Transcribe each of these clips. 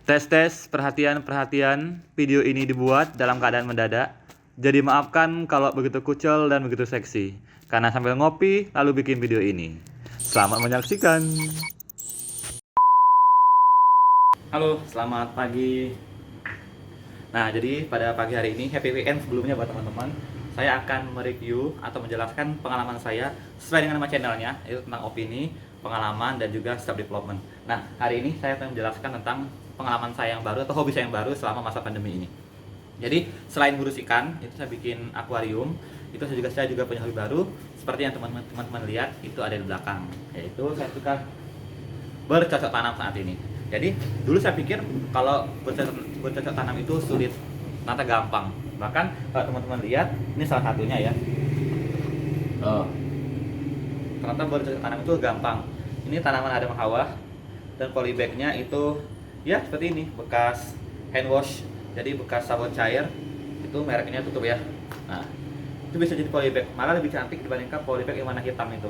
Tes, perhatian, video ini dibuat dalam keadaan mendadak. Jadi maafkan kalau begitu kucel dan begitu seksi. Karena sambil ngopi, lalu bikin video ini. Selamat menyaksikan. Halo, selamat pagi. Nah, jadi pada pagi hari ini, happy weekend sebelumnya buat teman-teman. Saya akan mereview atau menjelaskan pengalaman saya sesuai dengan nama channelnya, yaitu tentang opini, pengalaman, dan juga self development. Nah, hari ini saya akan menjelaskan tentang pengalaman saya yang baru atau hobi saya yang baru selama masa pandemi ini. Jadi, selain ngurus ikan, itu saya bikin akuarium. Itu saya juga punya hobi baru, seperti yang teman-teman lihat itu ada di belakang. Yaitu saya suka bercocok tanam saat ini. Jadi dulu saya pikir kalau bercocok tanam itu sulit, ternyata gampang. Bahkan kalau teman-teman lihat, ini salah satunya ya. Oh, ternyata bercocok tanam itu gampang. Ini tanaman Adam Hawa dan polybagnya itu ya seperti ini, bekas hand wash, jadi bekas sabun cair. Itu mereknya tutup ya. Nah, itu bisa jadi polybag, malah lebih cantik dibandingkan polybag yang warna hitam itu.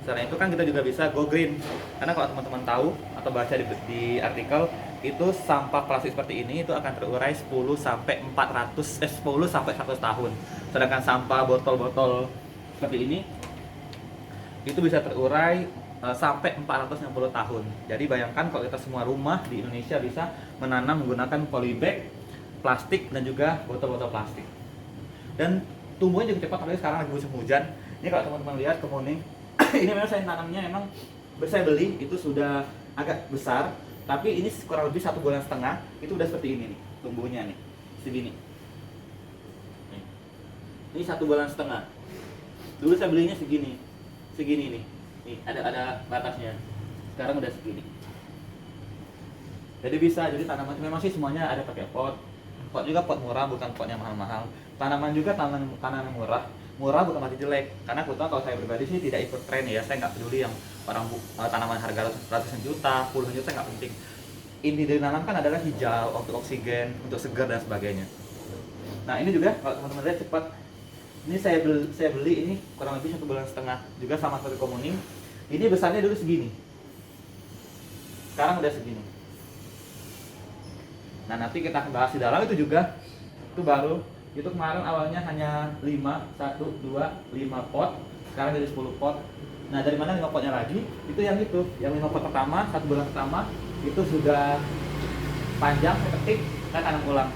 Selain itu kan kita juga bisa go green, karena kalau teman-teman tahu atau baca di artikel, itu sampah plastik seperti ini itu akan terurai 10 sampai 10 sampai 100 tahun. Sedangkan sampah botol-botol seperti ini itu bisa terurai sampai 460 tahun. Jadi bayangkan kalau kita semua rumah di Indonesia bisa menanam menggunakan polybag, plastik, dan juga botol-botol plastik. Dan tumbuhnya juga cepat, apalagi sekarang lagi musim hujan. Ini kalau teman-teman lihat kemuning, ini memang saya tanamnya memang saya beli itu sudah agak besar, tapi ini kurang lebih 1,5 bulan itu udah seperti ini nih tumbuhnya nih, segini. Ini 1,5 bulan. Dulu saya belinya segini nih, ada batasnya. Sekarang udah segini. Jadi bisa, jadi tanaman memang sih semuanya ada pakai pot juga, pot murah, bukan pot yang mahal-mahal. Tanaman juga tanaman murah bukan berarti jelek, karena kebetulan kalau saya pribadi sih tidak ikut tren ya. Saya nggak peduli yang tanaman harga ratusan juta, puluhan juta, nggak penting. Inti dari nanam kan adalah hijau, untuk oksigen, untuk segar dan sebagainya. Nah, ini juga kalau teman-teman lihat cepat. Ini saya beli ini kurang lebih 1,5 bulan juga, sama seperti komuning. Ini besarnya dulu segini, sekarang udah segini. Nah, nanti kita akan bahas di dalam itu juga. Itu baru, itu kemarin awalnya hanya 5 pot, sekarang jadi 10 pot. Nah, dari mana 5 potnya lagi? Itu yang 5 pot pertama, 1 bulan pertama itu sudah panjang, saya petik, saya tanam ulang.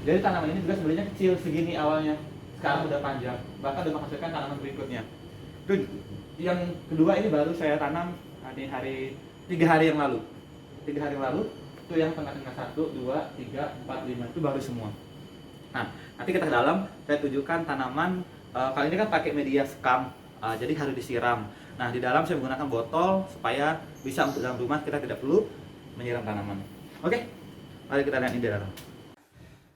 Jadi tanaman ini juga sebenarnya kecil segini awalnya, sekarang udah panjang, bahkan udah menghasilkan tanaman berikutnya. Itu yang kedua, ini baru saya tanam hari 3 hari yang lalu. 3 hari yang lalu itu yang tengah-tengah 1, 2, 3, 4, 5 itu baru semua. Nah, nanti kita ke dalam, saya tunjukkan tanaman. Kali ini kan pakai media sekam, jadi harus disiram. Nah, di dalam saya menggunakan botol supaya bisa untuk dalam rumah, kita tidak perlu menyiram tanaman. Oke, mari kita lihat ini di dalam.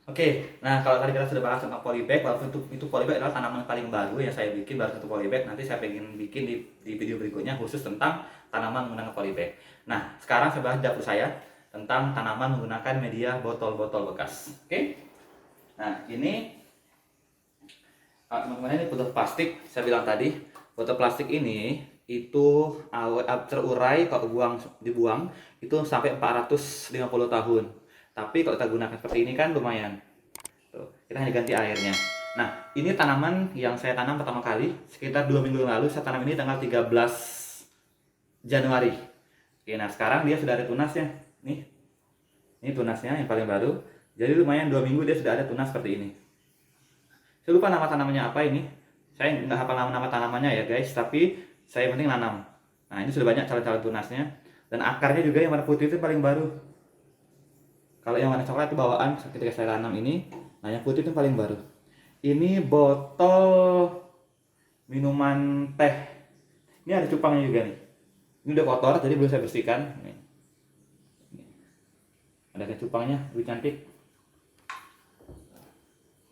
Oke, nah kalau tadi kita sudah bahas tentang polybag, walaupun itu polybag adalah tanaman paling baru yang saya bikin, baru satu polybag. Nanti saya pengen bikin di video berikutnya khusus tentang tanaman menggunakan polybag. Nah, sekarang saya bahas dapur saya tentang tanaman menggunakan media botol-botol bekas. Oke? Nah, ini teman-teman, ini botol plastik. Saya bilang tadi, botol plastik ini itu terurai kalau dibuang itu sampai 450 tahun. Tapi kalau kita gunakan seperti ini kan lumayan. Tuh, kita hanya ganti airnya. Nah, ini tanaman yang saya tanam pertama kali sekitar 2 minggu lalu. Saya tanam ini tanggal 13 Januari. Oke, nah sekarang dia sudah ada tunasnya. Nih, ini tunasnya yang paling baru. Jadi lumayan 2 minggu dia sudah ada tunas seperti ini. Saya lupa nama tanamannya apa ini. Saya nggak hafal nama tanamannya ya guys, tapi saya penting nanam. Nah, ini sudah banyak calon-calon tunasnya. Dan akarnya juga yang warna putih itu paling baru. Kalau yang warna coklat itu bawaan ketika saya tanam ini. Nah, yang putih itu paling baru. Ini botol minuman teh. Ini ada cupangnya juga nih. Ini udah kotor, jadi belum saya bersihkan. Nih. Ada cupangnya, lebih cantik.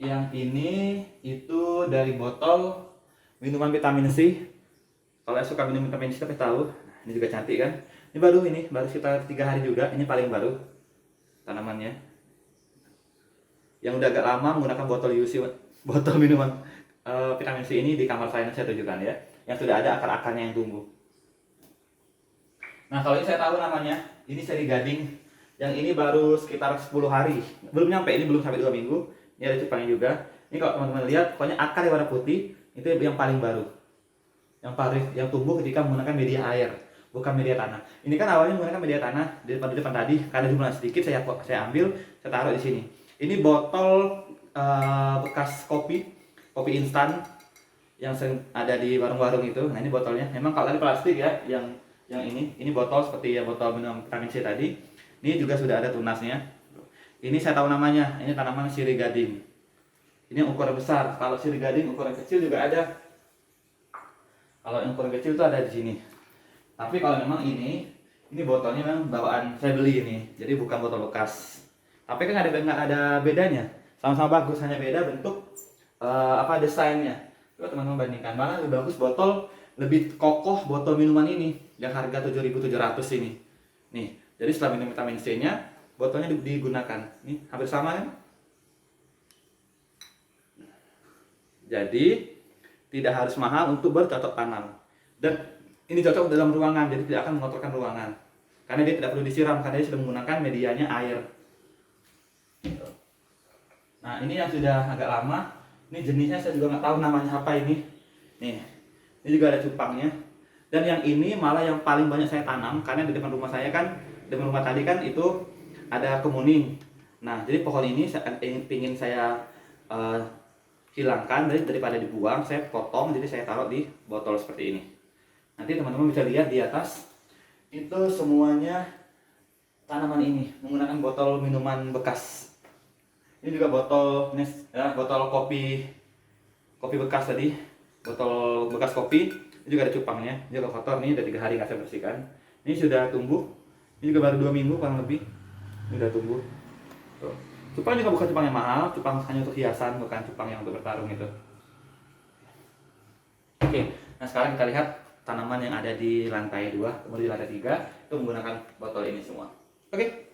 Yang ini itu dari botol minuman vitamin C. Kalau saya suka minum vitamin C, tapi tahu. Nah, ini juga cantik kan. Ini baru sekitar 3 hari juga. Ini paling baru tanamannya. Yang udah agak lama menggunakan botol UC, botol minuman vitamin C ini di kamar saya tunjukkan ya. Yang sudah ada akar-akarnya yang tumbuh. Nah, kalau ini saya tahu namanya, ini seri gading Yang ini baru sekitar 10 hari. Belum nyampe, ini belum sampai 2 minggu. Ini ada cupangnya juga. Ini kalau teman-teman lihat, pokoknya akar yang warna putih itu yang paling baru. Yang tumbuh ketika menggunakan media air, bukan media tanah. Ini kan awalnya menggunakan media tanah di depan tadi, karena jumlah sedikit saya ambil, saya taruh di sini. Ini botol bekas kopi instan yang ada di warung-warung itu. Nah, ini botolnya. Memang kalau tadi plastik ya, yang ini botol seperti ya botol minum vitamin C tadi. Ini juga sudah ada tunasnya. Ini saya tahu namanya. Ini tanaman sirih gading. Ini yang ukuran besar. Kalau sirih gading ukuran kecil juga ada. Kalau yang ukuran kecil itu ada di sini. Tapi kalau memang ini botolnya memang bawaan saya beli ini. Jadi bukan botol bekas. Tapi kan nggak ada bedanya. Sama-sama bagus, hanya beda bentuk desainnya. Coba teman-teman bandingkan, mana lebih bagus botol, lebih kokoh botol minuman ini yang harga 7.700 ini. Nih, jadi setelah minum vitamin C-nya, botolnya digunakan. Nih, hampir sama kan? Jadi tidak harus mahal untuk bercocok tanam. Dan ini cocok dalam ruangan, jadi tidak akan mengotorkan ruangan. Karena dia tidak perlu disiram, karena dia sudah menggunakan medianya air. Nah, ini yang sudah agak lama. Ini jenisnya saya juga nggak tahu namanya apa ini. Nih, ini juga ada cupangnya. Dan yang ini malah yang paling banyak saya tanam, karena di depan rumah saya kan, depan rumah tadi kan itu ada kemuning. Nah, jadi pohon ini ingin saya hilangkan daripada dibuang, saya potong, jadi saya taruh di botol seperti ini. Nanti teman-teman bisa lihat di atas itu semuanya tanaman ini menggunakan botol minuman bekas. Ini juga botol kopi bekas tadi, botol bekas kopi. Ini juga ada cupangnya. Ini juga kotor nih, udah 3 hari nggak saya bersihkan. Ini sudah tumbuh. Ini juga baru 2 minggu kurang lebih. Ini udah tumbuh. Tuh. Cupang juga bukan cupang yang mahal, cupang hanya untuk hiasan, bukan cupang yang untuk bertarung itu. Oke, nah sekarang kita lihat tanaman yang ada di lantai 2, kemudian di lantai 3 itu menggunakan botol ini semua. Oke.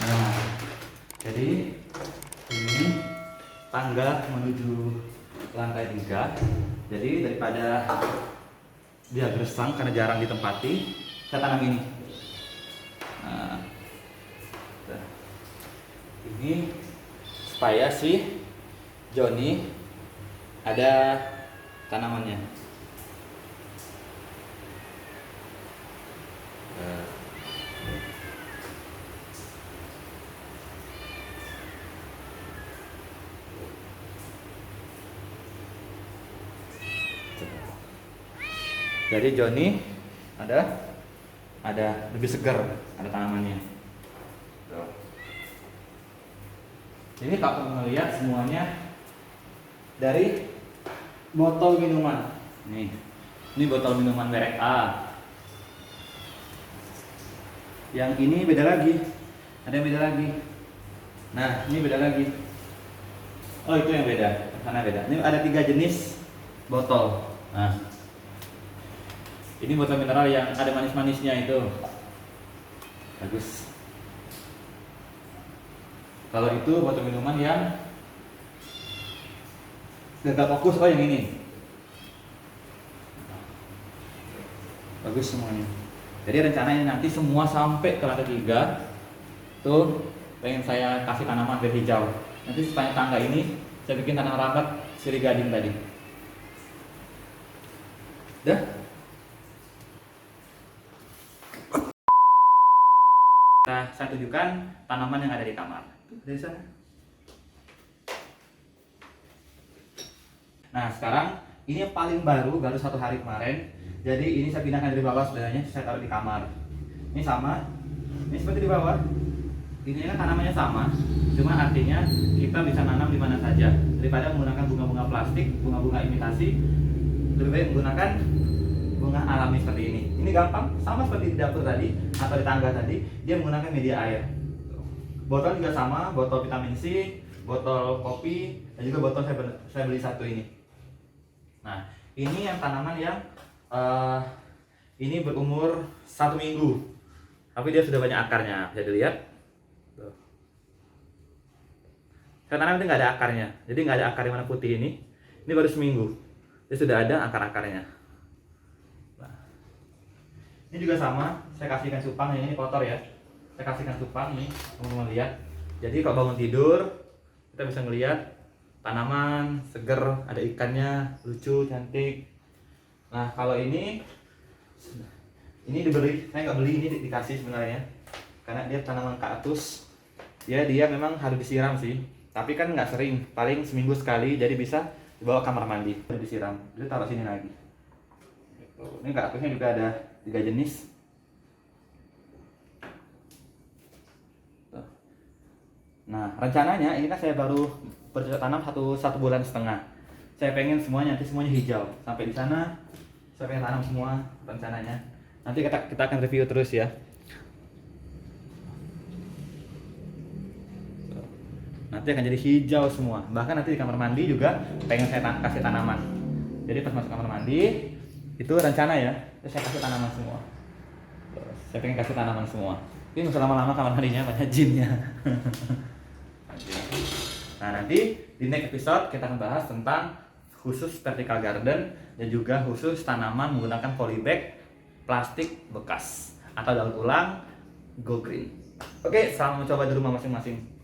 Nah, jadi ini tangga menuju lantai 3. Jadi daripada dia gersang karena jarang ditempati, saya tanam ini. Nah, ini supaya si Joni ada tanamannya. Jadi Joni ada lebih segar, ada tanamannya. Tuh. Ini kalau kamu lihat semuanya dari botol minuman. Nih, ini botol minuman merek A. Yang ini beda lagi, ada yang beda lagi. Nah, ini beda lagi. Oh, itu yang beda, sana beda. Ini ada 3 jenis botol. Nah, ini botol mineral yang ada manis-manisnya itu. Bagus. Kalau itu botol minuman yang gagal fokus, oh yang ini. Bagus semuanya. Jadi rencananya nanti semua sampai ke lantai 3 tuh pengen saya kasih tanaman bed hijau. Nanti sepanjang tangga ini saya bikin tanah rapat sirih gading tadi. Dah. Saya tunjukkan tanaman yang ada di kamar. Dari sana. Nah, sekarang ini yang paling baru 1 hari kemarin. Jadi ini saya pindahkan dari bawah, sebenarnya saya taruh di kamar. Ini sama, ini seperti di bawah. Ini kan tanamannya sama, cuma artinya kita bisa nanam di mana saja. Daripada menggunakan bunga-bunga plastik, bunga-bunga imitasi, lebih baik menggunakan bunga alami seperti ini. Ini gampang, sama seperti di dapur tadi atau di tangga tadi, dia menggunakan media air. Botol juga sama, botol vitamin C, botol kopi, dan juga botol saya beli satu ini. Nah, ini yang tanaman yang ini berumur 1 minggu, tapi dia sudah banyak akarnya, bisa dilihat. Tuh. Saya tanam itu nggak ada akarnya, jadi nggak ada akar yang warna putih ini. Ini baru seminggu, dia sudah ada akar-akarnya. Nah, ini juga sama, saya kasihkan cupang, ini kotor ya. Saya kasihkan cupang nih, teman-teman lihat. Jadi kalau bangun tidur, kita bisa melihat tanaman seger, ada ikannya, lucu, cantik. Nah, kalau ini dibeli, saya nggak beli, ini dikasih sebenarnya, karena dia tanaman kaktus. Dia memang harus disiram sih, tapi kan nggak sering, paling seminggu sekali, jadi bisa dibawa kamar mandi, disiram, jadi taruh sini lagi. Ini kaktusnya juga ada 3 jenis. Nah, rencananya ini kan saya baru bercocok tanam satu bulan setengah. Saya pengen semuanya nanti semuanya hijau. Sampai di sana saya pengen tanam semua rencananya. Nanti kita akan review terus ya. Nanti akan jadi hijau semua. Bahkan nanti di kamar mandi juga pengen saya kasih tanaman. Jadi pas masuk kamar mandi itu rencana ya, saya kasih tanaman semua. Saya pengen kasih tanaman semua. Ini nggak usah lama-lama kamar mandinya, banyak jinnya. Nah, nanti di next episode kita akan bahas tentang khusus vertical garden dan juga khusus tanaman menggunakan polybag plastik bekas atau daur ulang go green. Oke, selamat mencoba di rumah masing-masing.